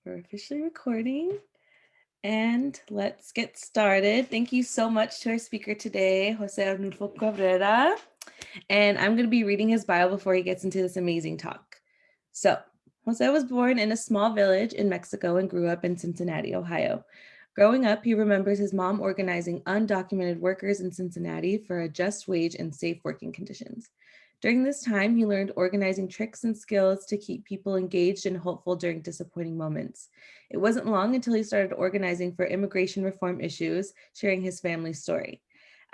We're officially recording and let's get started. Thank you so much to our speaker today, Jose Arnulfo Cabrera. And I'm going to be reading his bio before he gets into this amazing talk. So, Jose was born in a small village in Mexico and grew up in Cincinnati, Ohio. Growing up, he remembers his mom organizing undocumented workers in Cincinnati for a just wage and safe working conditions. During this time, he learned organizing tricks and skills to keep people engaged and hopeful during disappointing moments. It wasn't long until he started organizing for immigration reform issues, sharing his family's story.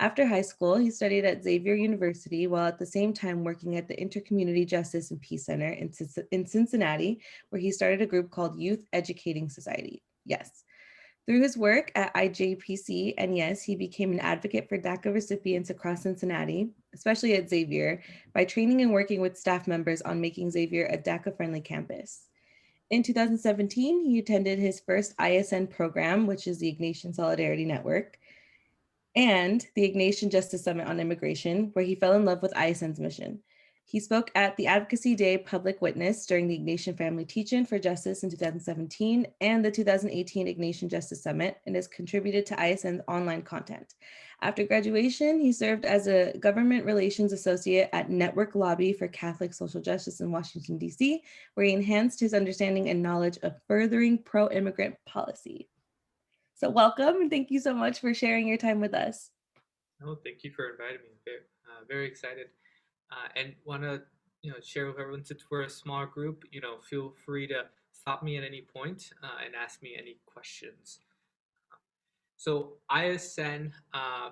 After high school, he studied at Xavier University while at the same time working at the Intercommunity Justice and Peace Center in Cincinnati, where he started a group called Youth Educating Society. Yes. Through his work at IJPC and yes, he became an advocate for DACA recipients across Cincinnati, especially at Xavier, by training and working with staff members on making Xavier a DACA-friendly campus. In 2017, he attended his first ISN program, which is the Ignatian Solidarity Network, and the Ignatian Justice Summit on Immigration, where he fell in love with ISN's mission. He spoke at the Advocacy Day Public Witness during the Ignatian Family Teach-In for Justice in 2017 and the 2018 Ignatian Justice Summit, and has contributed to ISN's online content. After graduation, he served as a government relations associate at Network Lobby for Catholic Social Justice in Washington, D.C., where he enhanced his understanding and knowledge of furthering pro-immigrant policy. So welcome, and thank you so much for sharing your time with us. Oh, thank you for inviting me. Very excited, and want to share with everyone. Since we're a small group, feel free to stop me at any point and ask me any questions. So ISN,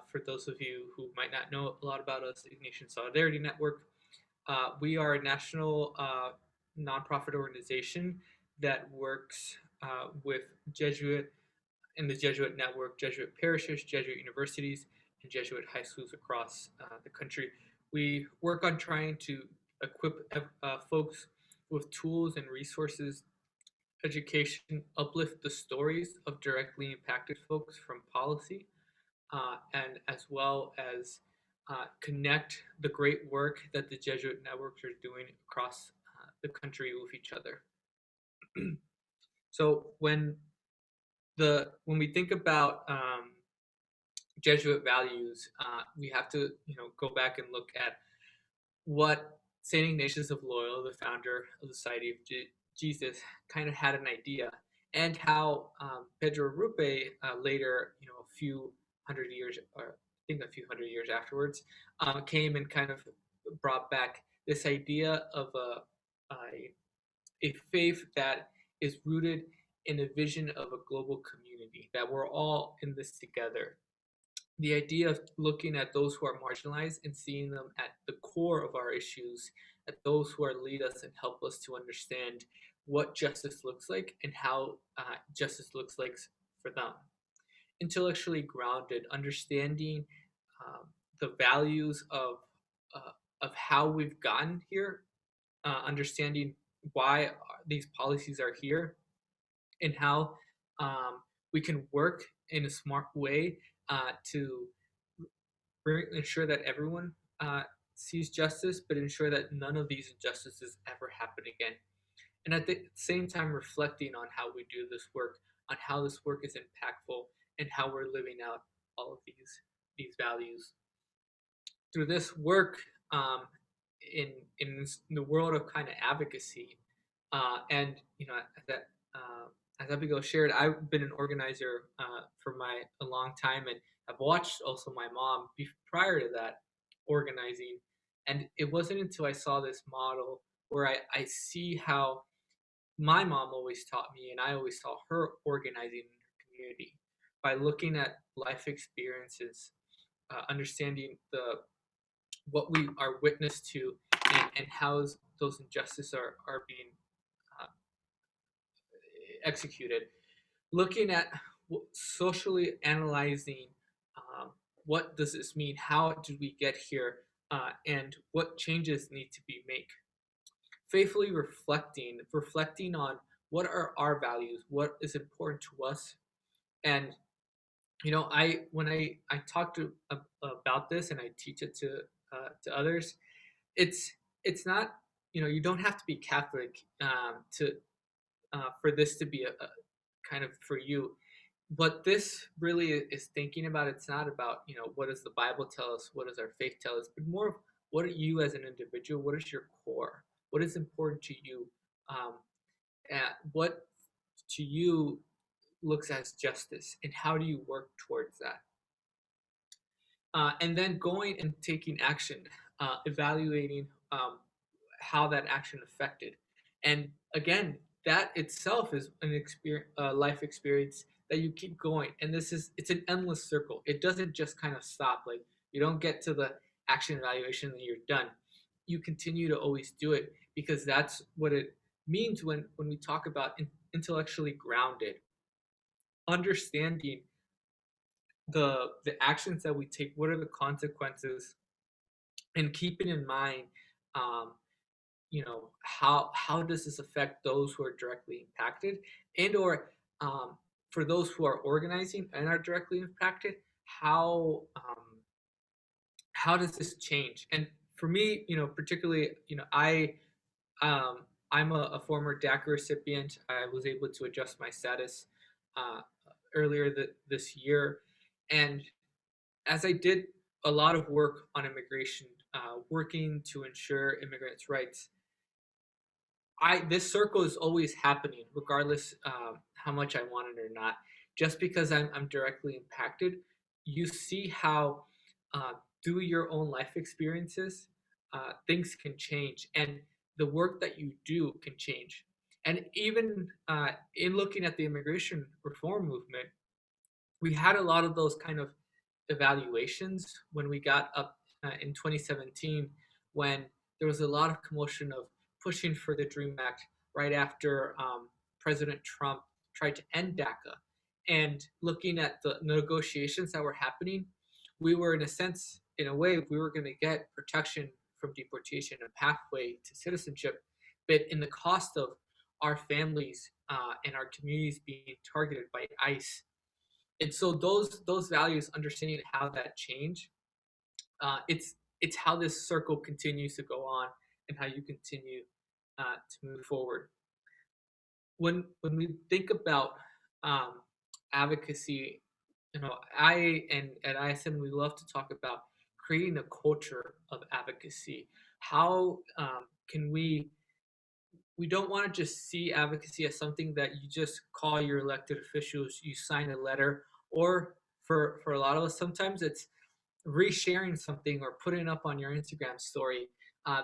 for those of you who might not know a lot about us, Ignatian Solidarity Network, we are a national nonprofit organization that works with Jesuit in the Jesuit network, Jesuit parishes, Jesuit universities, and Jesuit high schools across the country. We work on trying to equip folks with tools and resources, education, uplift the stories of directly impacted folks from policy, and as well as connect the great work that the Jesuit networks are doing across the country with each other. So when we think about Jesuit values, we have to go back and look at what Saint Ignatius of Loyola, the founder of the Society of Jesus, kind of had an idea, and how Pedro Rupe later, a few hundred years, or I think a few hundred years afterwards, came and kind of brought back this idea of a faith that is rooted in a vision of a global community, that we're all in this together. The idea of looking at those who are marginalized and seeing them at the core of our issues, at those who are lead us and help us to understand what justice looks like and how justice looks like for them. Intellectually grounded, understanding the values of how we've gotten here, understanding why these policies are here, and how we can work in a smart way to ensure that everyone sees justice, but ensure that none of these injustices ever happen again. And at the same time, reflecting on how we do this work, on how this work is impactful, and how we're living out all of these values. Through this work, in the world of kind of advocacy, and as Abigail shared, I've been an organizer for a long time, and I've watched also my mom prior to that organizing, and it wasn't until I saw this model where I see how my mom always taught me, and I always saw her organizing in her community by looking at life experiences, understanding the what we are witness to, and how those injustices are being uh, executed. Looking at socially analyzing what does this mean, how did we get here, and what changes need to be made. Faithfully reflecting on what are our values, what is important to us, and I when I talk about this and I teach it to others, it's not, you don't have to be Catholic to for this to be a kind of for you. What this really is thinking about, it's not about, what does the Bible tell us, what does our faith tell us, but more of what are you as an individual, what is your core, what is important to you, um, what to you looks as justice, and how do you work towards that? And then going and taking action, evaluating how that action affected. And again, that itself is an experience, life experience that you keep going. And it's an endless circle. It doesn't just kind of stop. Like you don't get to the action evaluation and you're done. You continue to always do it because that's what it means when we talk about intellectually grounded, understanding the actions that we take, what are the consequences, and keeping in mind, um, how does this affect those who are directly impacted, and or for those who are organizing and are directly impacted, how does this change? And for me, particularly, I'm a former DACA recipient. I was able to adjust my status uh, earlier this year, and as I did a lot of work on immigration, working to ensure immigrants' rights, I this circle is always happening, regardless how much I want it or not. Just because I'm directly impacted, you see how uh, through your own life experiences, things can change, and the work that you do can change. And even in looking at the immigration reform movement, we had a lot of those kind of evaluations when we got up in 2017, when there was a lot of commotion of pushing for the Dream Act right after President Trump tried to end DACA. And looking at the negotiations that were happening, we were, in a sense, in a way, we were going to get protection from deportation, a pathway to citizenship, but in the cost of our families and our communities being targeted by ICE. And so those values, understanding how that change, it's how this circle continues to go on and how you continue to move forward. When we think about um, advocacy, I and at ISM we love to talk about creating a culture of advocacy. How can we don't want to just see advocacy as something that you just call your elected officials, you sign a letter, or for a lot of us, sometimes it's resharing something or putting up on your Instagram story,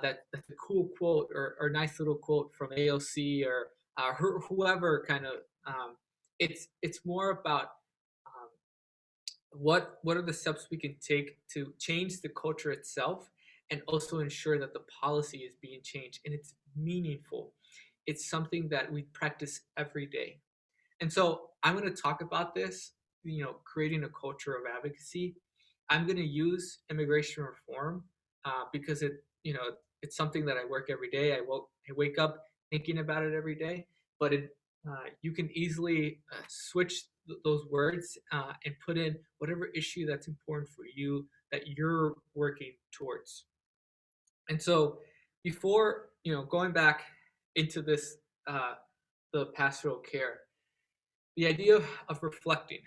that's a cool quote or nice little quote from AOC or whoever kind of. It's more about um, what are the steps we can take to change the culture itself, and also ensure that the policy is being changed and it's meaningful. It's something that we practice every day. And so I'm going to talk about this, creating a culture of advocacy. I'm going to use immigration reform because it's something that I work every day. I wake up thinking about it every day, but you can easily switch those words and put in whatever issue that's important for you that you're working towards. And so before, going back into this, the pastoral care, the idea of reflecting,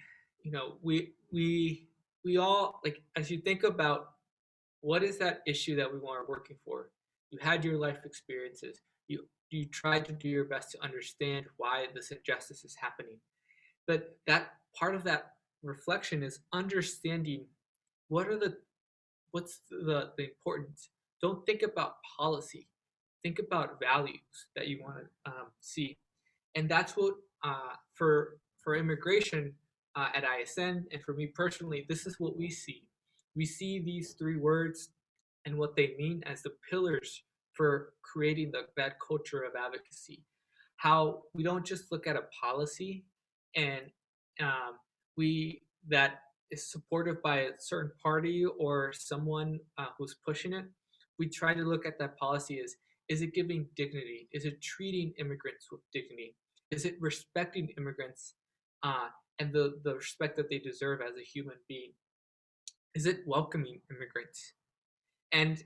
we all, like, as you think about what is that issue that we are working for, you had your life experiences, you tried to do your best to understand why this injustice is happening, but that part of that reflection is understanding what are the what's the importance. Don't think about policy, think about values that you want to see. And that's what for immigration at ISN, and for me personally, this is what we see these three words and what they mean as the pillars for creating that culture of advocacy. How we don't just look at a policy and um, we that is supportive by a certain party or someone who's pushing it. We try to look at that policy as, is it giving dignity? Is it treating immigrants with dignity? Is it respecting immigrants uh, and the respect that they deserve as a human being? Is it welcoming immigrants? And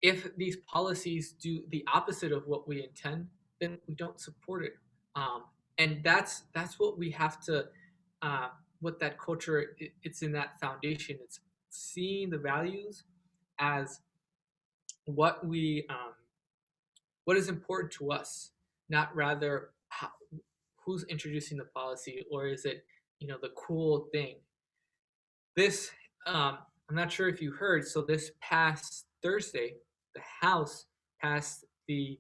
if these policies do the opposite of what we intend, then we don't support it. And that's what we have to, uh, what that culture, it's in that foundation. It's seeing the values as what we what is important to us, not rather how, who's introducing the policy, or is it, the cool thing. This, I'm not sure if you heard. So this past Thursday, the House passed the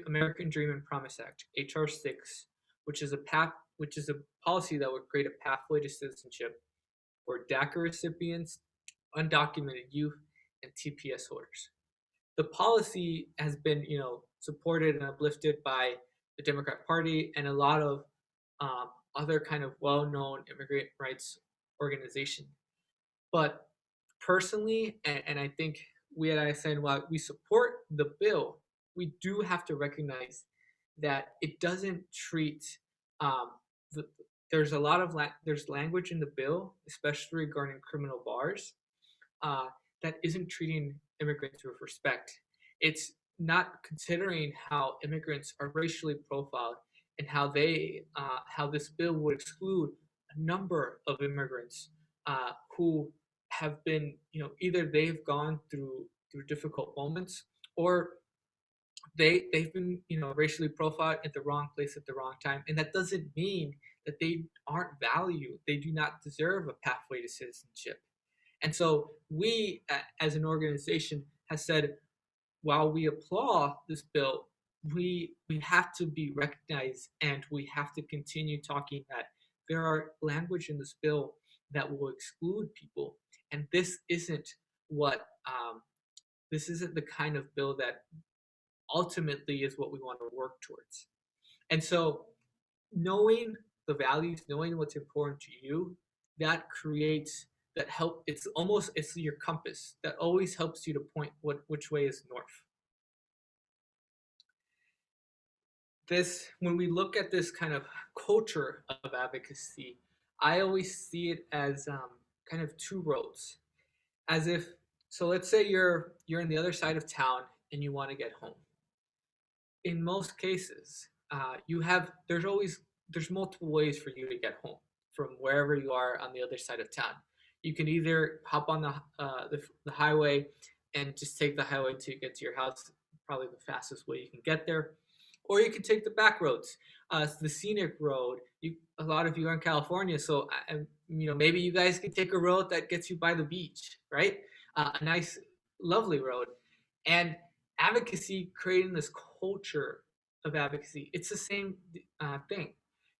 American Dream and Promise Act, HR 6, which is a policy that would create a pathway to citizenship for DACA recipients, undocumented youth, and TPS holders. The policy has been, supported and uplifted by the Democrat Party and a lot of other kind of well-known immigrant rights organization. But personally, and I think we at ISN, while we support the bill, we do have to recognize that it doesn't treat. Um, the, there's a lot of there's language in the bill, especially regarding criminal bars, uh, that isn't treating immigrants with respect. It's not considering how immigrants are racially profiled and how this bill would exclude a number of immigrants who have been, either they've gone through difficult moments, or they've been, racially profiled at the wrong place at the wrong time. And that doesn't mean that they aren't valued. They do not deserve a pathway to citizenship. And so we, as an organization, has said, while we applaud this bill, we have to be recognized, and we have to continue talking that there are language in this bill that will exclude people, and what this isn't the kind of bill that ultimately is what we want to work towards. And so, knowing the values, knowing what's important to you, that creates that help. It's your compass that always helps you to point which way is north. This, when we look at this kind of culture of advocacy, I always see it as kind of two roads. As if, so let's say you're in the other side of town and you want to get home. In most cases, there's multiple ways for you to get home from wherever you are on the other side of town. You can either hop on the highway and just take the highway to get to your house, probably the fastest way you can get there, or you can take the back roads, the scenic road. A lot of you are in California, so maybe you guys can take a road that gets you by the beach, right? A nice, lovely road. And advocacy, creating this culture of advocacy, it's the same thing.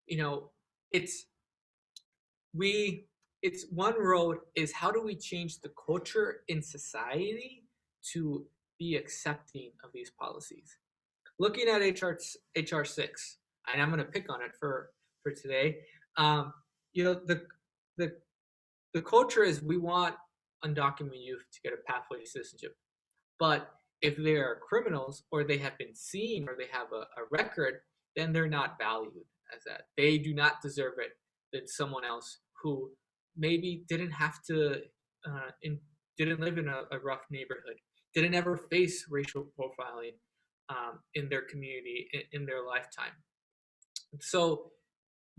You know, it's we it's one road is how do we change the culture in society to be accepting of these policies. Looking at HR 6, and I'm going to pick on it for today. Um, you know, the the culture is we want undocumented youth to get a pathway to citizenship. But if they are criminals, or they have been seen, or they have a record, then they're not valued as that. They do not deserve it than someone else who maybe didn't have to, didn't live in a rough neighborhood, didn't ever face racial profiling in their community in their lifetime. So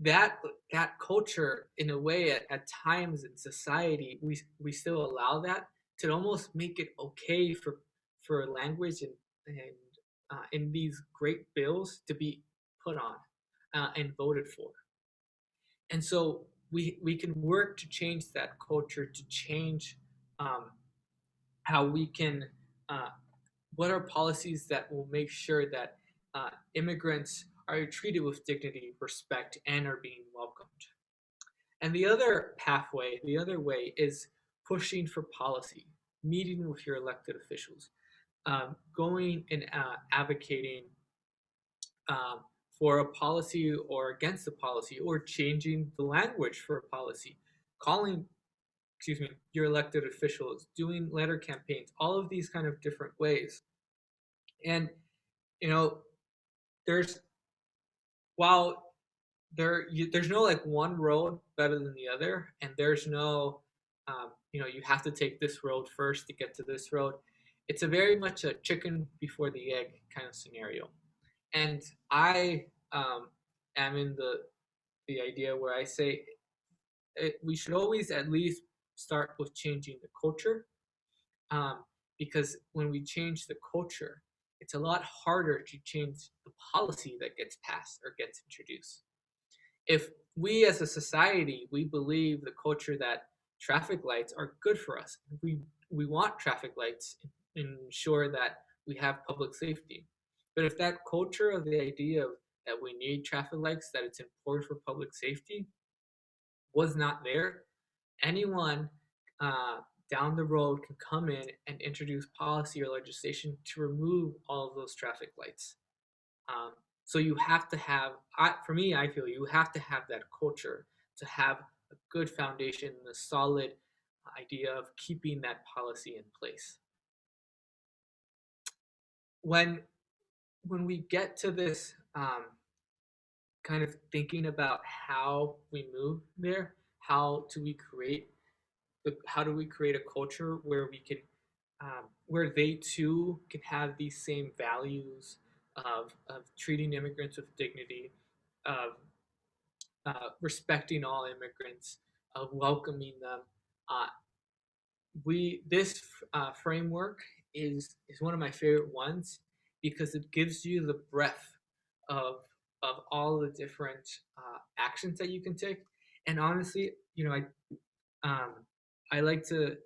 that that culture, in a way, at times in society, we still allow that to almost make it okay for language and in these great bills to be put on and voted for. And so we can work to change that culture, to change um, how we can uh, what are policies that will make sure that immigrants are treated with dignity, respect, and are being welcomed. And the other pathway, the other way, is pushing for policy, meeting with your elected officials, going and advocating um, for a policy or against a policy, or changing the language for a policy, calling, excuse me, your elected officials, doing letter campaigns, all of these kind of different ways. And you know, there's while there's no like one road better than the other, and there's no you have to take this road first to get to this road. It's a very much a chicken before the egg kind of scenario. And um, am in the idea where I say we should always at least start with changing the culture, um, because when we change the culture, it's a lot harder to change the policy that gets passed or gets introduced. If we as a society we believe the culture that traffic lights are good for us, we want traffic lights and ensure that we have public safety. But if that culture of the idea of that we need traffic lights, that it's important for public safety, was not there, anyone uh, down the road can come in and introduce policy or legislation to remove all of those traffic lights. Um, so you have to have, for me, I feel you have to have that culture to have a good foundation and a solid idea of keeping that policy in place. When when we get to this kind of thinking about how we move there, how do we create a culture where we can where they too can have these same values of treating immigrants with dignity, of respecting all immigrants, of welcoming them. Uh, we this framework is one of my favorite ones because it gives you the breadth of all the different actions that you can take. And honestly, um, I like to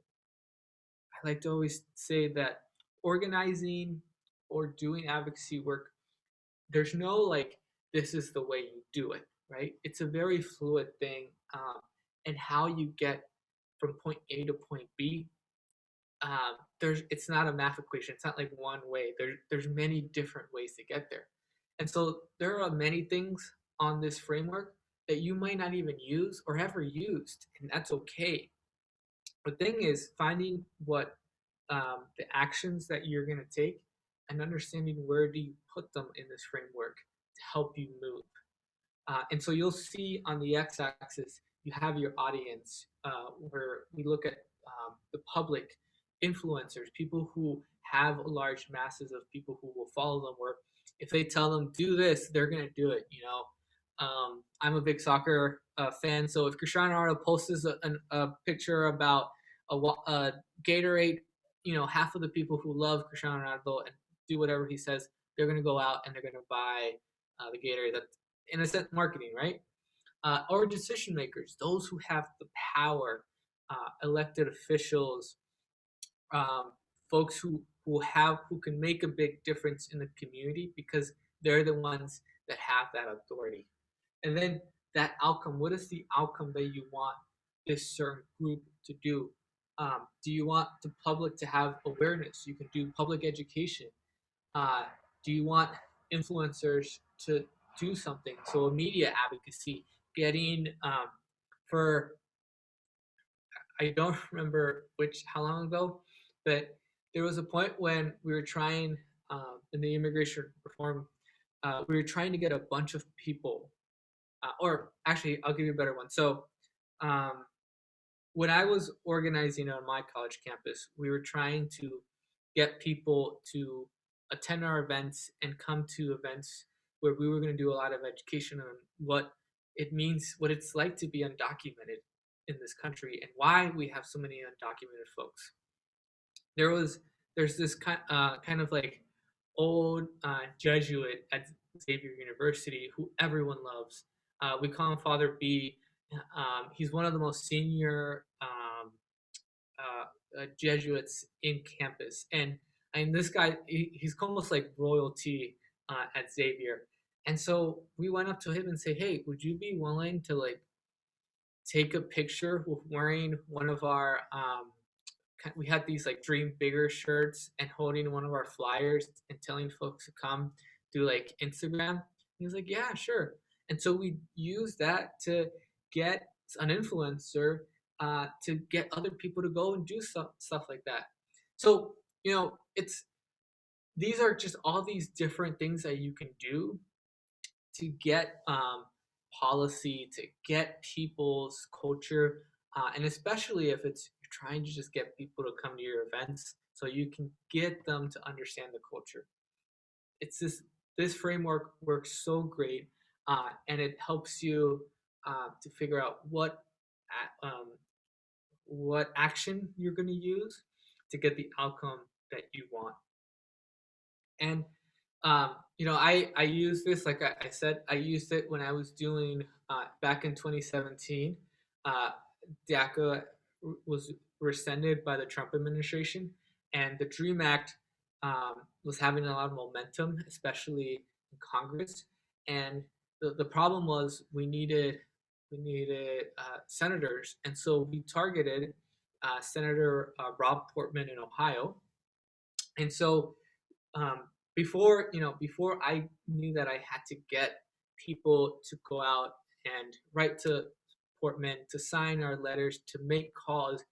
always say that organizing or doing advocacy work, there's no like this is the way you do it, right? It's a very fluid thing, and how you get from point A to point B. There's it's not a math equation. It's not like one way. There's many different ways to get there, and so there are many things on this framework that you might not even use or ever used, and that's okay. The thing is finding what the actions that you're going to take and understanding where do you put them in this framework to help you move. And so you'll see on the x-axis you have your audience, where we look at the public influencers, people who have large masses of people who will follow them, where if they tell them do this, they're going to do it. I'm a big soccer fan, so if Cristiano Ronaldo posts a picture about a Gatorade, half of the people who love Cristiano Ronaldo and do whatever he says, they're going to go out and they're going to buy the Gatorade. That, in a sense, marketing, right? Or decision makers, those who have the power, elected officials, um, folks who can make a big difference in the community because they're the ones that have that authority. And then that outcome, what is the outcome that you want this certain group to do? Do you want the public to have awareness? You can do public education. uh, do you want influencers to do something? So media advocacy, getting for I don't remember how long ago, but there was a point when we were trying in the immigration reform, we were trying to get a bunch of people, or actually, I'll give you a better one. So um, when I was organizing on my college campus, we were trying to get people to attend our events and come to events where we were going to do a lot of education on what it means, what it's like to be undocumented in this country, and why we have so many undocumented folks. There was there's this kind of like old Jesuit at Xavier University who everyone loves. We call him Father B. He's one of the most senior Jesuits in campus, and this guy he's almost like royalty at Xavier. And so we went up to him and say, "Hey, would you be willing to like take a picture with wearing one of our we had these like dream bigger shirts and holding one of our flyers and telling folks to come do like Instagram?" He was like, "Yeah, sure." And so we used that to get an influencer, to get other people to go and do stuff like that. So it's these are just all these different things that you can do to get policy, to get people's culture, and especially if it's you're trying to just get people to come to your events, so you can get them to understand the culture. It's this. this framework works so great, and it helps you to figure out what action you're going to use to get the outcome that you want. And I use this, like I said, I used it when I was doing back in 2017. Uh, DACA was rescinded by the Trump administration, and the Dream Act was having a lot of momentum, especially in Congress. And the problem was we needed senators, and so we targeted Senator Rob Portman in Ohio. And so before I knew that I had to get people to go out and write to Portman, to sign our letters, to make calls,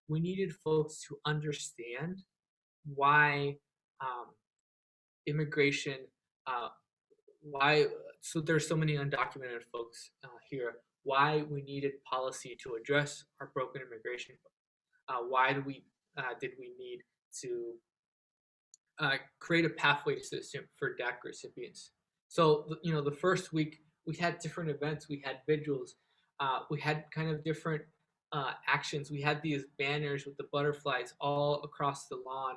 we needed folks to understand why um, immigration, uh, why so there's so many undocumented folks here, why we needed policy to address our broken immigration, why did we need to create a pathway system for DAC recipients. So, the first week we had different events, we had vigils, we had kind of different actions. We had these banners with the butterflies all across the lawn.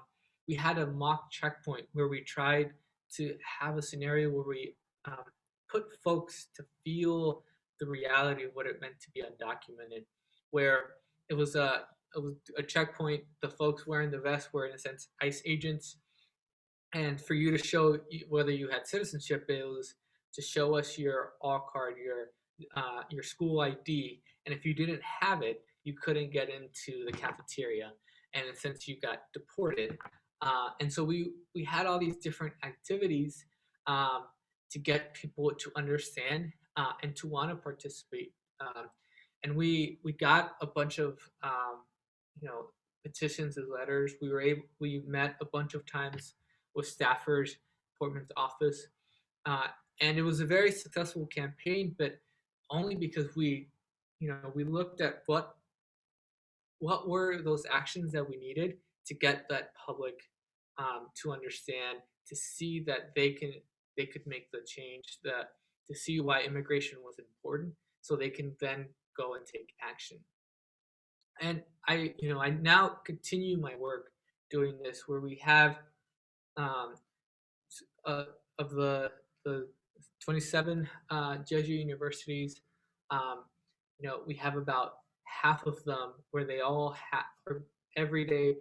We had a mock checkpoint where we tried to have a scenario where we um, put folks to feel the reality of what it meant to be undocumented, where it was a it was a checkpoint. The folks wearing the vest were, in a sense, ICE agents, and for you to show whether you had citizenship, it was to show us your all card, your school ID, and if you didn't have it, you couldn't get into the cafeteria, and since you got deported, and so we had all these different activities um, to get people to understand and to want to participate, and we got a bunch of you know petitions and letters. We met a bunch of times with staffers, Portman's office, uh, and it was a very successful campaign. But only because we looked at what were those actions that we needed to get that public to understand, to see that they could make the change, that to see why immigration was important, so they can then go and take action. And I now continue my work doing this, where we have um, uh, of the 27 Jesuit universities, um, we have about half of them where they all are every day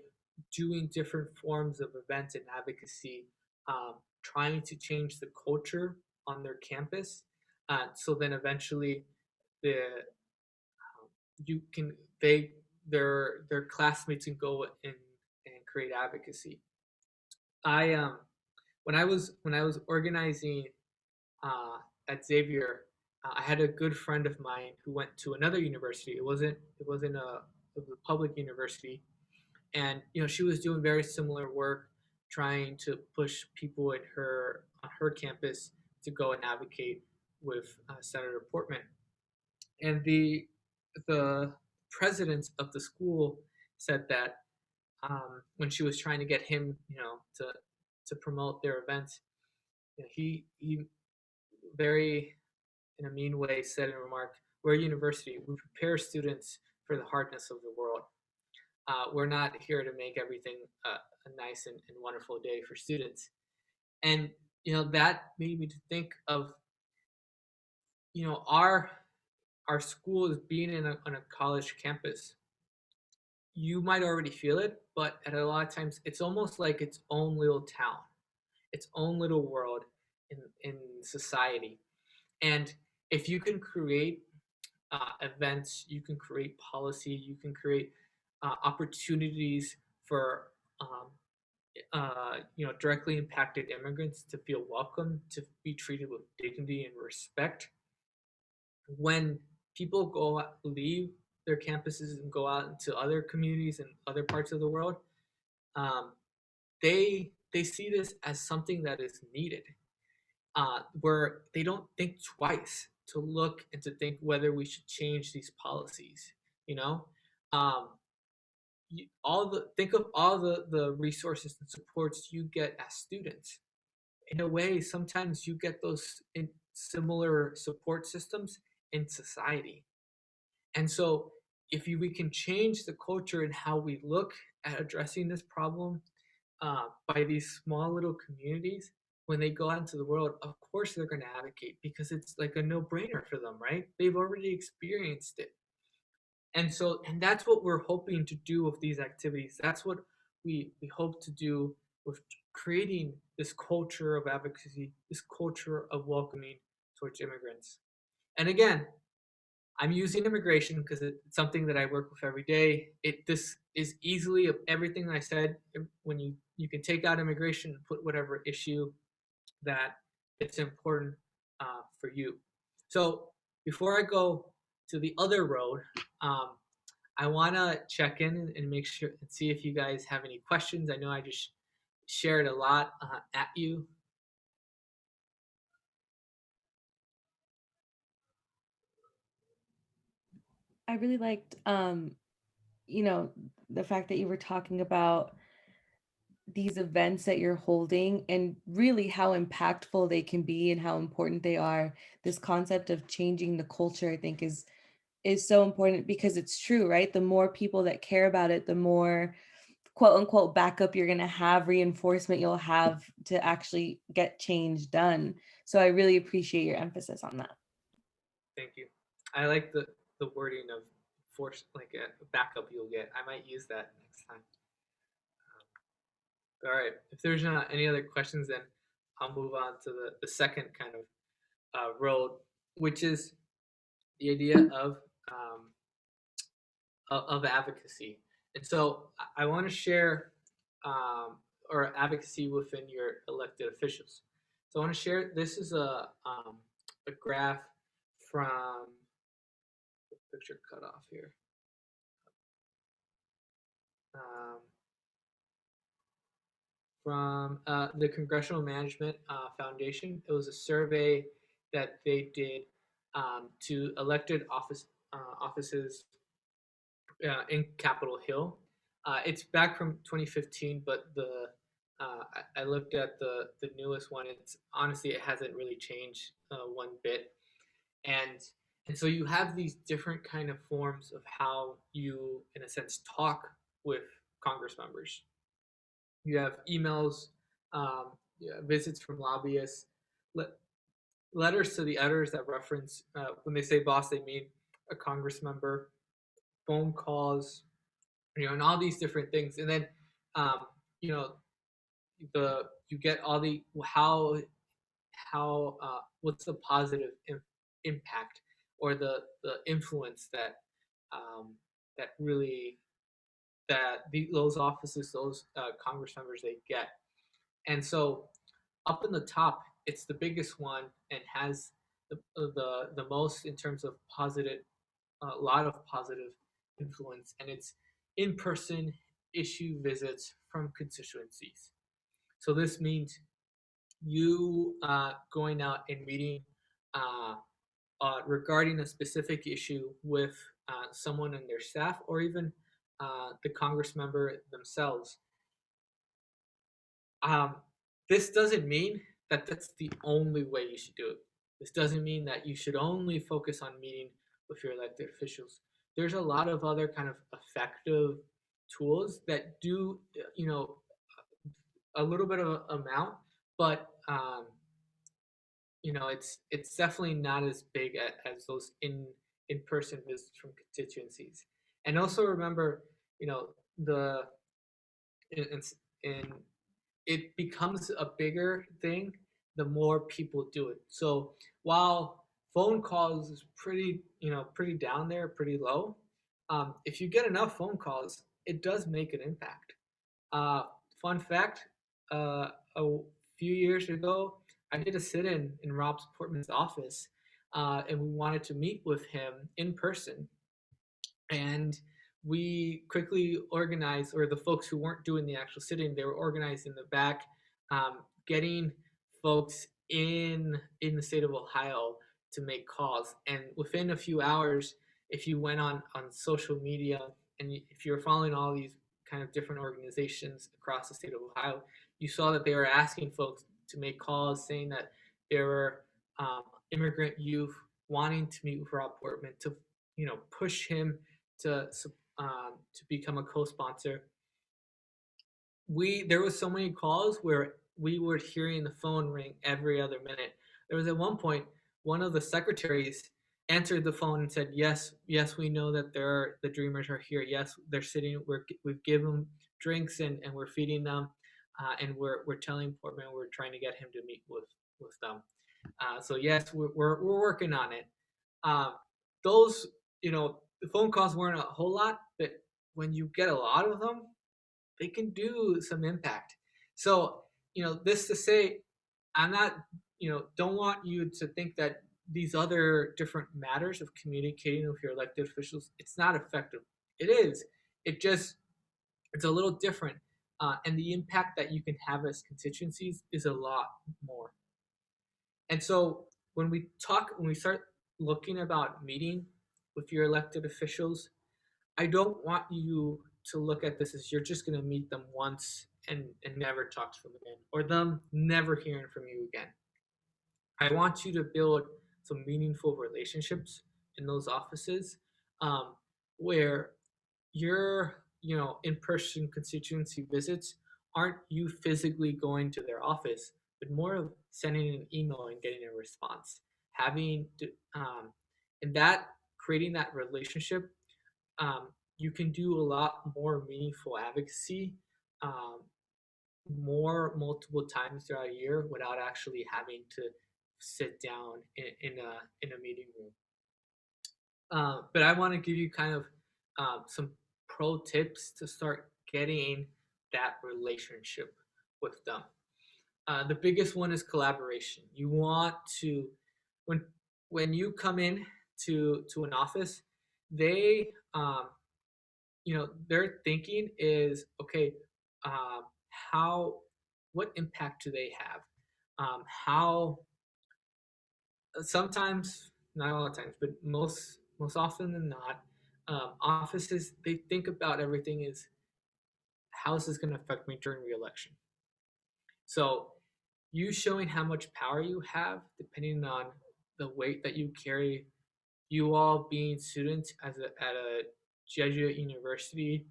doing different forms of events and advocacy, trying to change the culture on their campus. So then eventually, the you can they their classmates can go and create advocacy. I when I was organizing uh, at Xavier, I had a good friend of mine who went to another university. It wasn't it was a public university, and she was doing very similar work, trying to push people at her on her campus to go and advocate with Senator Portman. And the president of the school said that when she was trying to get him, to promote their events, he very in a mean way said in a remark, "We're a university. We prepare students for the hardness of the world. We're not here to make everything a nice and wonderful day for students." And that made me to think of our school is being on a college campus. You might already feel it, but at a lot of times it's almost like its own little town, its own little world in society. And if you can create events, you can create policy, you can create opportunities for directly impacted immigrants to feel welcome, to be treated with dignity and respect. When people leave their campuses and go out into other communities and other parts of the world, um, they see this as something that is needed, where they don't think twice to look and to think whether we should change these policies. You know, um, all the think of all the resources and supports you get as students, in a way, sometimes you get those in similar support systems in society. And so, if we can change the culture and how we look at addressing this problem by these small little communities, when they go out into the world, of course they're going to advocate because it's like a no brainer for them, right? They've already experienced it. And so, and that's what we're hoping to do with these activities. That's what we hope to do with creating this culture of advocacy, this culture of welcoming towards immigrants. And again, I'm using immigration because it's something that I work with every day. This is easily everything I said. When you can take out immigration and put whatever issue that it's important for you. So before I go to the other road, um, I want to check in and make sure and see if you guys have any questions. I know I just shared a lot at you. I really liked you know, the fact that you were talking about these events that you're holding and really how impactful they can be and how important they are. This concept of changing the culture, I think, is so important because it's true, right? The more people that care about it, the more quote unquote backup you're going to have, reinforcement you'll have to actually get change done. So I really appreciate your emphasis on that. Thank you. I like the wording of force, like a backup you'll get. I might use that next time. All right. If there's not any other questions, then I'll move on to the second kind of road, which is the idea of advocacy. And so I want to share or advocacy within your elected officials. So I want to share. This is a graph from picture cut off here. Um, from the Congressional Management Foundation. It was a survey that they did to elected offices in Capitol Hill. It's back from 2015, but I looked at the newest one. It's honestly it hasn't really changed one bit, and and so you have these different kind of forms of how you, in a sense, talk with Congress members. You have emails, yeah, visits from lobbyists, le- letters to the editors that reference when they say boss, they mean a Congress member, phone calls, and all these different things. And then, um, you know, you get all the how what's the positive impact or the influence that that really those offices, those Congress members they get. And so up in the top, it's the biggest one and has the most in terms of positive, a lot of positive influence, and it's in person issue visits from constituencies. So this means you going out and meeting uh, regarding a specific issue with someone in their staff or even the Congress member themselves. Um, this doesn't mean that that's the only way you should do it. This doesn't mean that you should only focus on meeting with your elected officials. There's a lot of other kind of effective tools that do, a little bit of amount, but it's definitely not as big as those in person visits from constituencies. And also remember, the in, in it becomes a bigger thing the more people do it. So while phone calls is pretty down there, pretty low, if you get enough phone calls, it does make an impact. Uh, Fun fact: a few years ago, I did a sit-in in Rob Portman's office, and we wanted to meet with him in person, and we quickly organized, or the folks who weren't doing the actual sitting, they were organized in the back, getting folks in the state of Ohio to make calls. And within a few hours, if you went on social media and if you're following all these kind of different organizations across the state of Ohio, you saw that they were asking folks, to make calls saying that there were immigrant youth wanting to meet with Rob Portman to, push him to to become a co-sponsor. There was so many calls where we were hearing the phone ring every other minute. There was at one point one of the secretaries answered the phone and said, "Yes, yes, we know that the Dreamers are here. Yes, they're sitting. We've given them drinks and we're feeding them, and we're telling Portman we're trying to get him to meet with them. So yes, we're working on it. Um, those the phone calls weren't a whole lot, but when you get a lot of them, they can do some impact. So, this to say, I'm not, don't want you to think that these other different matters of communicating with your elected officials, it's not effective. It is. It just, it's a little different. And the impact that you can have as constituencies is a lot more. And so when we start looking about meeting with your elected officials, I don't want you to look at this as you're just going to meet them once and never talk to them again, or them never hearing from you again. I want you to build some meaningful relationships in those offices, um, where your in-person constituency visits aren't you physically going to their office, but more of sending an email and getting a response, having to, and that creating that relationship. You can do a lot more meaningful advocacy, um, more multiple times throughout a year without actually having to sit down in a meeting room. But I want to give you kind of some pro tips to start getting that relationship with them. The biggest one is collaboration. You want to when when you come in to an office, they their thinking is okay. Um, how what impact do they have? How sometimes, not all the times, but most often than not, offices they think about everything is how is this going to affect me during reelection. So you showing how much power you have, depending on the weight that you carry, you all being students at a Jesuit university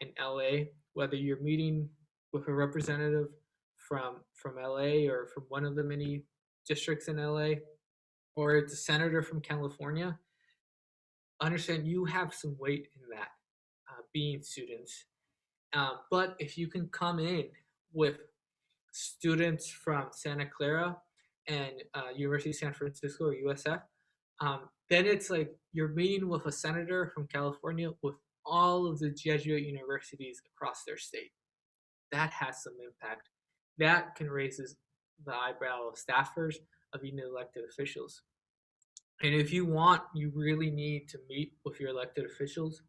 in LA, whether you're meeting with a representative from LA or from one of the many districts in LA, or it's a senator from California, understand you have some weight in that, being students. But if you can come in with students from Santa Clara and University of San Francisco or USF, then it's like you're meeting with a senator from California with all of the Jesuit universities across their state. That has some impact. That can raise the eyebrow of staffers, of even elected officials. And if you really need to meet with your elected officials,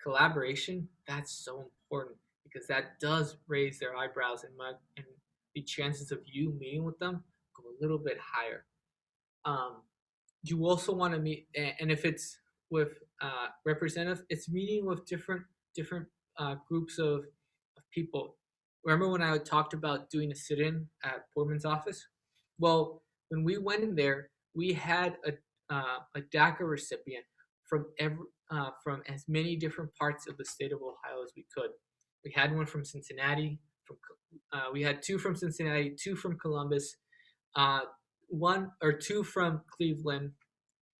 collaboration, that's so important because that does raise their eyebrows and the chances of you meeting with them go a little bit higher. Um, you also want to meet, and if it's with representative, it's meeting with different groups of people. Remember when I talked about doing a sit-in at Portman's office? Well, when we went in there, we had a DACA recipient from as many different parts of the state of Ohio as we could. We had one from Cincinnati. We had two from Cincinnati, two from Columbus, uh, one or two from Cleveland,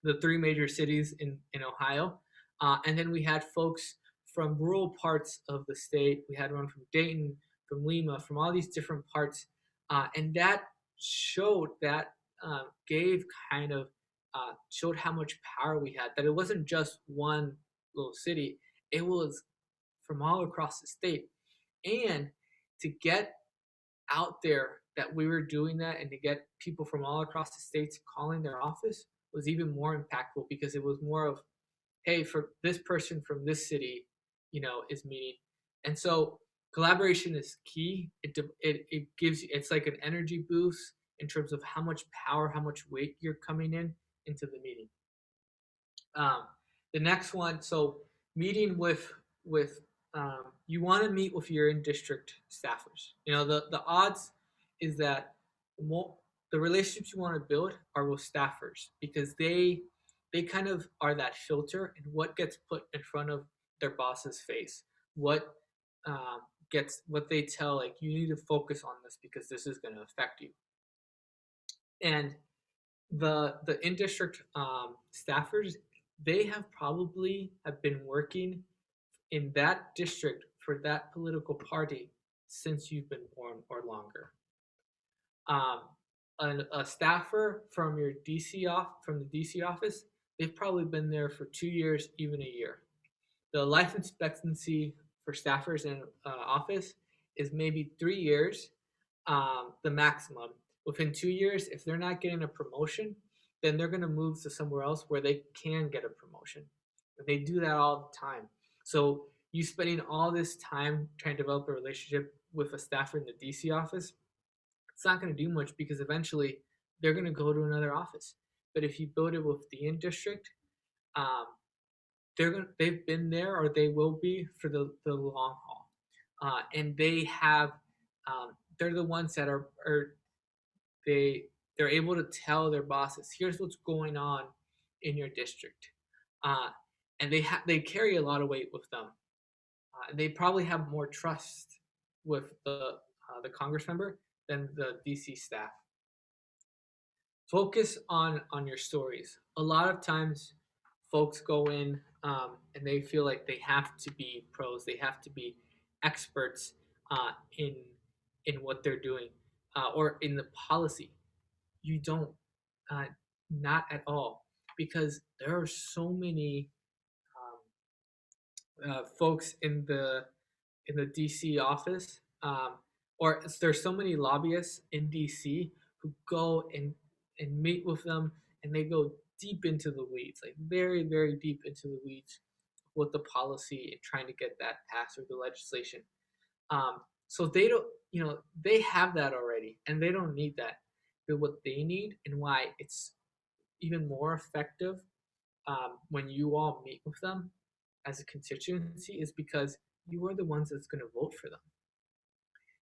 the three major cities in Ohio. And then we had folks from rural parts of the state. We had one from Dayton, from Lima, from all these different parts. And that showed that gave kind of showed how much power we had, that it wasn't just one little city, it was from all across the state. And to get out there that we were doing that and to get people from all across the states calling their office was even more impactful because it was more of, hey, for this person from this city, is meeting. And so collaboration is key. It gives you, it's like an energy boost in terms of how much power, how much weight you're coming into the meeting. Um, the next one, so meeting with you want to meet with your in district staffers. The odds is that the more the relationships you want to build are with staffers because they kind of are that filter and what gets put in front of their boss's face, what um, gets what they tell like you need to focus on this because this is going to affect you. And the in district staffers, they have been working in that district for that political party since you've been born or longer. Um, a staffer from your from the DC office, they've probably been there for 2 years, even a year. The life expectancy for staffers in office is maybe 3 years, the maximum. Within 2 years, if they're not getting a promotion, then they're going to move to somewhere else where they can get a promotion. And they do that all the time. So you spending all this time trying to develop a relationship with a staffer in the DC office, it's not going to do much because eventually they're going to go to another office. But if you build it with the in district, um, they've been there or they will be for the long haul, and they have they're the ones that are they they're able to tell their bosses, here's what's going on in your district, uh, and they carry a lot of weight with them. They probably have more trust with the Congress member than the DC staff. Focus on your stories. A lot of times, folks go in and they feel like they have to be pros, they have to be experts uh, in in what they're doing or in the policy. You don't, uh, not at all, because there are so many folks in the DC office, or there's so many lobbyists in DC who go and meet with them, and they go deep into the weeds, like very very deep into the weeds with the policy and trying to get that passed or the legislation. So they don't, they have that already, and they don't need that. But what they need and why it's even more effective when you all meet with them as a constituency is because you are the ones that's going to vote for them.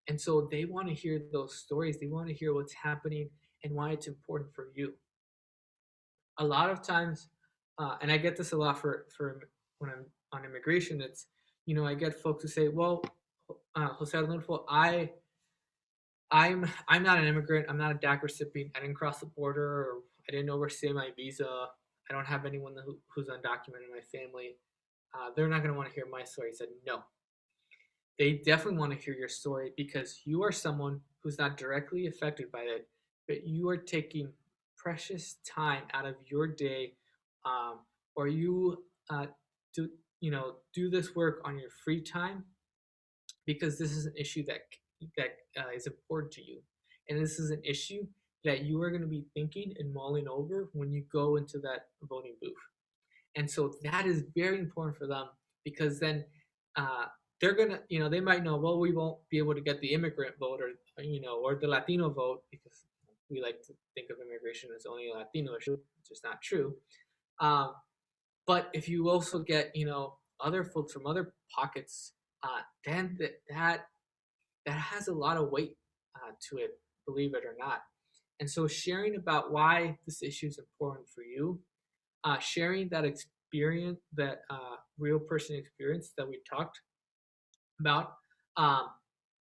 And so they want to hear those stories. They want to hear what's happening and why it's important for you. A lot of times, and I get this a lot for when I'm on immigration, it's, I get folks who say, well, Jose Arnulfo, I'm not an immigrant. I'm not a DAC recipient. I didn't cross the border, or I didn't overstay my visa. I don't have anyone who's undocumented in my family. They're not going to want to hear my story. I said, no, they definitely want to hear your story because you are someone who's not directly affected by it, but you are taking precious time out of your day, or you do do this work on your free time because this is an issue that is important to you, and this is an issue that you are going to be thinking and mulling over when you go into that voting booth. And so that is very important for them because then uh, they're gonna, they might know, well, we won't be able to get the immigrant vote or the Latino vote because we like to think of immigration as only a Latino issue, which is not true. Um, but if you also get, other folks from other pockets, then that has a lot of weight to it, believe it or not. And so sharing about why this issue is important for you, sharing that experience, that real person experience that we talked about, um,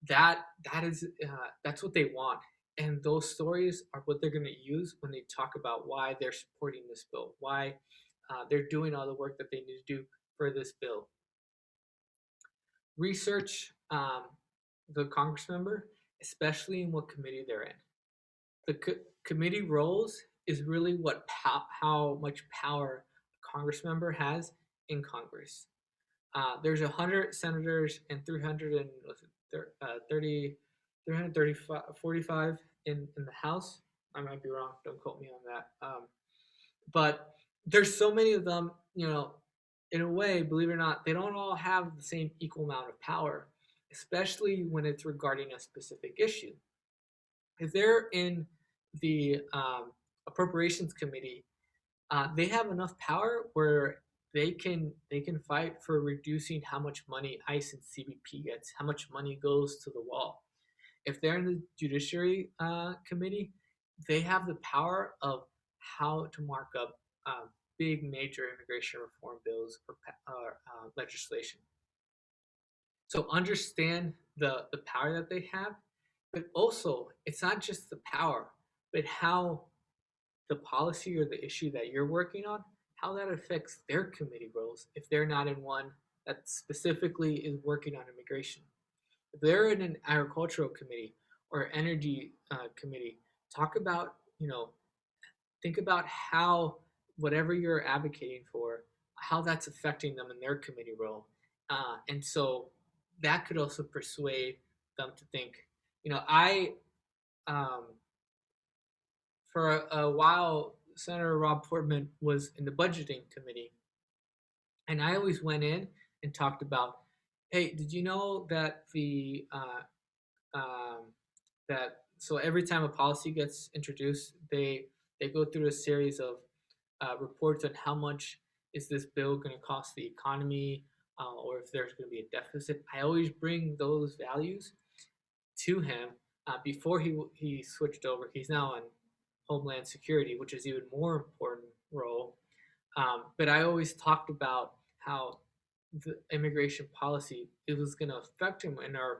that's what they want, and those stories are what they're going to use when they talk about why they're supporting this bill, why they're doing all the work that they need to do for this bill. Research the Congress member, especially in what committee they're in. The committee roles is really how much power a Congress member has in Congress. There's 100 senators and 345 in the House. I might be wrong. Don't quote me on that. But there's so many of them, in a way, believe it or not, they don't all have the same equal amount of power, especially when it's regarding a specific issue. If they're in the appropriations committee, they have enough power where they can fight for reducing how much money ICE and CBP gets, how much money goes to the wall. If they're in the Judiciary Committee, they have the power of how to mark up big major immigration reform bills or legislation. So understand the power that they have, but also it's not just the power, but how the policy or the issue that you're working on, how that affects their committee roles if they're not in one that specifically is working on immigration. If they're in an agricultural committee or energy committee, talk about, think about how whatever you're advocating for, how that's affecting them in their committee role. And so that could also persuade them to think, I, um, for a while, Senator Rob Portman was in the budgeting committee. And I always went in and talked about, hey, did you know that that so every time a policy gets introduced, they go through a series of reports on how much is this bill going to cost the economy, or if there's going to be a deficit. I always bring those values to him before he switched over. He's now in Homeland Security, which is even more important role. But I always talked about how the immigration policy it was going to affect him and are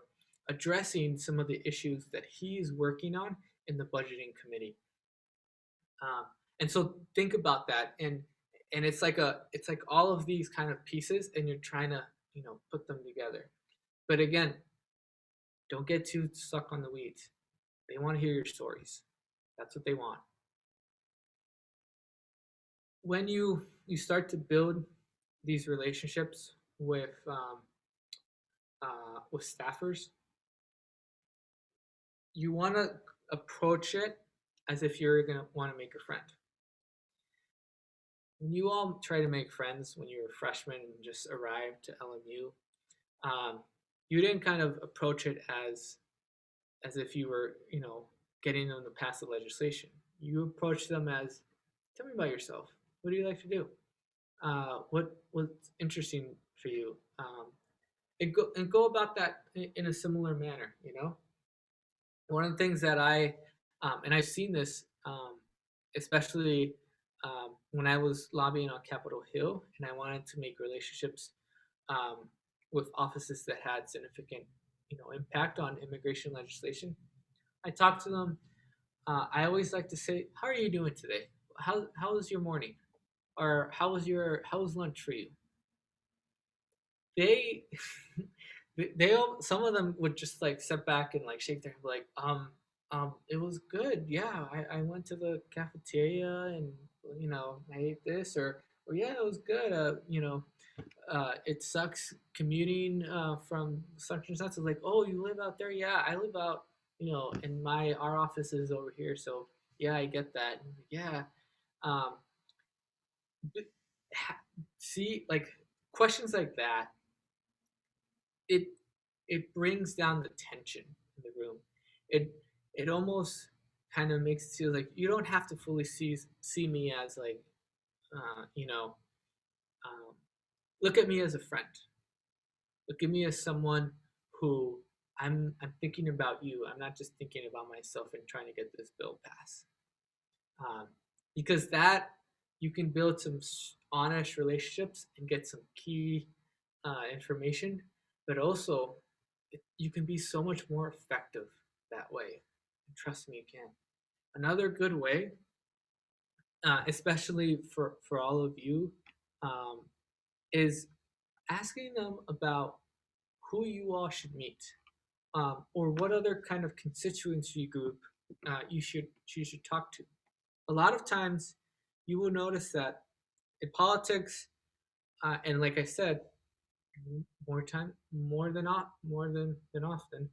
addressing some of the issues that he's working on in the budgeting committee. Um, and so think about that, and it's like all of these kind of pieces, and you're trying to put them together. But again, don't get too stuck on the weeds. They want to hear your stories. That's what they want. When you start to build these relationships with staffers, you want to approach it as if you're going to want to make a friend. When you all try to make friends when you were freshmen and just arrived to LMU, you didn't kind of approach it as if you were, getting them to pass the legislation. You approach them as, tell me about yourself. What do you like to do? What's interesting for you? And go about that in a similar manner. One of the things that and I've seen this, especially when I was lobbying on Capitol Hill, and I wanted to make relationships um, with offices that had significant, impact on immigration legislation. I talked to them. I always like to say, "How are you doing today? How was your morning? Or how was lunch for you?" They some of them would just like step back and like shake their head like it was good. Yeah, I went to the cafeteria and I ate this, or yeah, it was good. It sucks commuting from such and such. It's like, oh, you live out there? Yeah, I live out, and our office is over here. So yeah, I get that. Yeah. Um, but see, like questions like that, it it brings down the tension in the room. It it almost kind of makes it feel like you don't have to fully see me as like, uh, you know, um, look at me as a friend. Look at me as someone who I'm thinking about you. I'm not just thinking about myself and trying to get this bill passed. Um, because that you can build some honest relationships and get some key information, but also you can be so much more effective that way. And trust me, you can. Another good way, especially for all of you, um, is asking them about who you all should meet, or what other kind of constituency group you should talk to. A lot of times, you will notice that in politics, and like I said, more than often,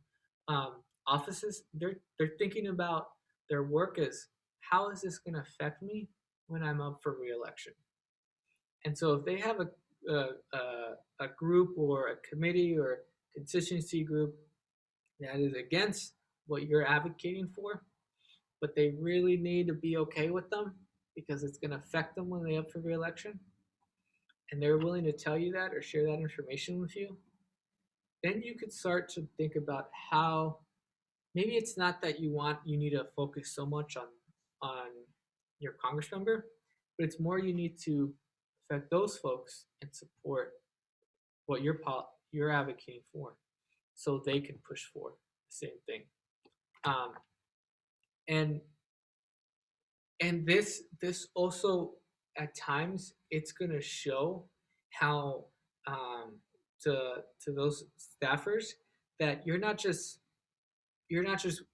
offices they're thinking about their work as how is this going to affect me when I'm up for reelection. And so if they have a group or a committee or constituency group that is against what you're advocating for, but they really need to be okay with them because it's going to affect them when they up for reelection, and they're willing to tell you that or share that information with you, then you could start to think about how maybe it's not that you need to focus so much on your Congress member, but it's more you need to affect those folks and support what you're advocating for, so they can push for the same thing. Um, and this also at times it's gonna show how um, to those staffers that you're not just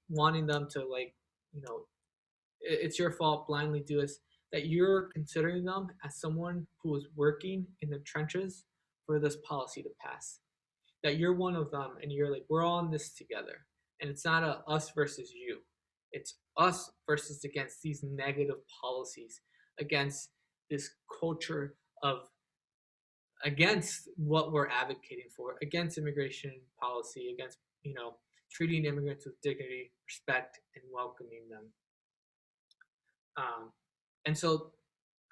wanting them to like it's your fault blindly do this, that you're considering them as someone who is working in the trenches for this policy to pass, that you're one of them and you're like we're all in this together, and it's not a us versus you, it's us versus against these negative policies, against this culture of against what we're advocating for, against immigration policy, against treating immigrants with dignity, respect, and welcoming them. um, and so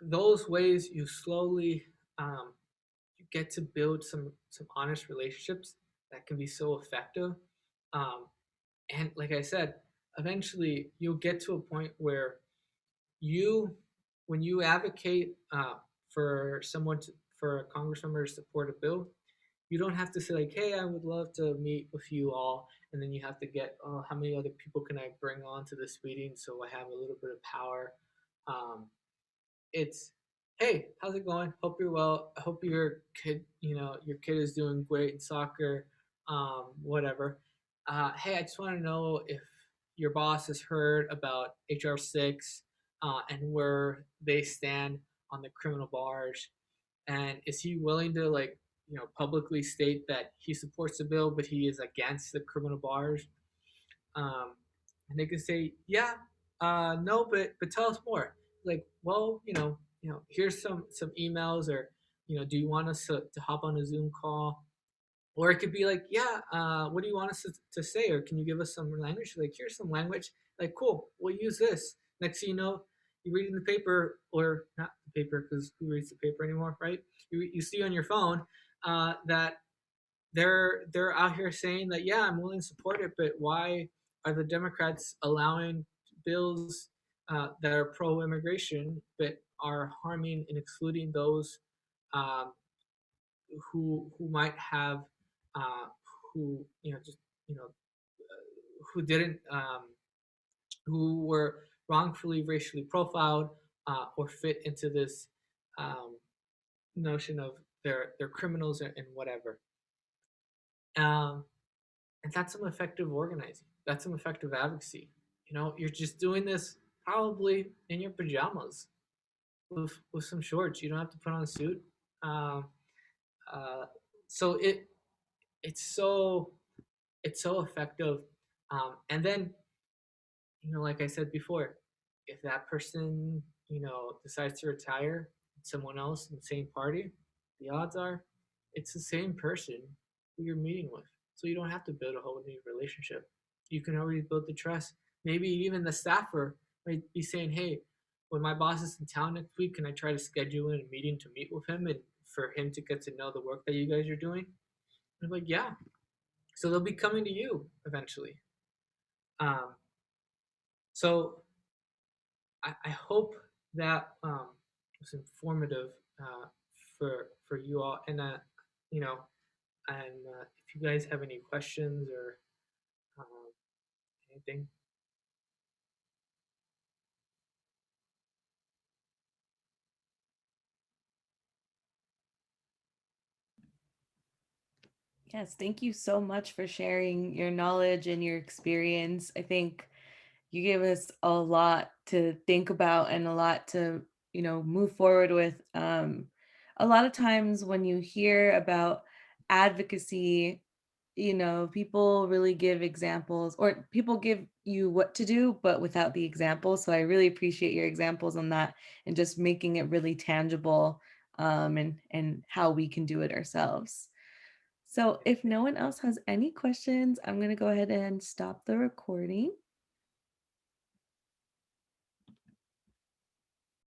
those ways you slowly you get to build some honest relationships that can be so effective. um, and like I said, eventually you'll get to a point where you when you advocate for a congress member to support a bill, you don't have to say like, hey, I would love to meet with you all, and then you have to get, oh, how many other people can I bring on to this meeting so I have a little bit of power. um, it's, hey, how's it going? Hope you're well. I hope your kid is doing great in soccer, whatever. Hey, I just want to know if your boss has heard about HR 6 and where they stand on the criminal bars, and is he willing to like publicly state that he supports the bill but he is against the criminal bars. um, and they could say, yeah, no, but tell us more. Like, well, here's some emails, or do you want us to hop on a Zoom call? Or it could be like, yeah, what do you want us to say, or can you give us some language? Like, here's some language. Like, cool, we'll use this. Next thing you know, you read in the paper, or not the paper, because who reads the paper anymore, right? You see on your phone that they're out here saying that, yeah, I'm willing to support it, but why are the Democrats allowing bills that are pro-immigration but are harming and excluding those um, who might have uh, who just who didn't who were wrongfully racially profiled or fit into this um, notion of they're criminals and whatever. Um, and that's some effective organizing. That's some effective advocacy. You're just doing this probably in your pajamas with some shorts. You don't have to put on a suit. Um, uh, so it's so effective. And then like I said before, if that person decides to retire, someone else in the same party, the odds are it's the same person who you're meeting with. So you don't have to build a whole new relationship. You can already build the trust. Maybe even the staffer might be saying, hey, when my boss is in town next week, can I try to schedule in a meeting to meet with him and for him to get to know the work that you guys are doing? And I'm like, yeah. So they'll be coming to you eventually. Um, so I hope that was informative for you all, and you know, and if you guys have any questions or um, anything. Yes, thank you so much for sharing your knowledge and your experience. I think you gave us a lot to think about and a lot to, move forward with. A lot of times when you hear about advocacy, people really give examples or people give you what to do, but without the examples. So I really appreciate your examples on that and just making it really tangible, and how we can do it ourselves. So if no one else has any questions, I'm going to go ahead and stop the recording.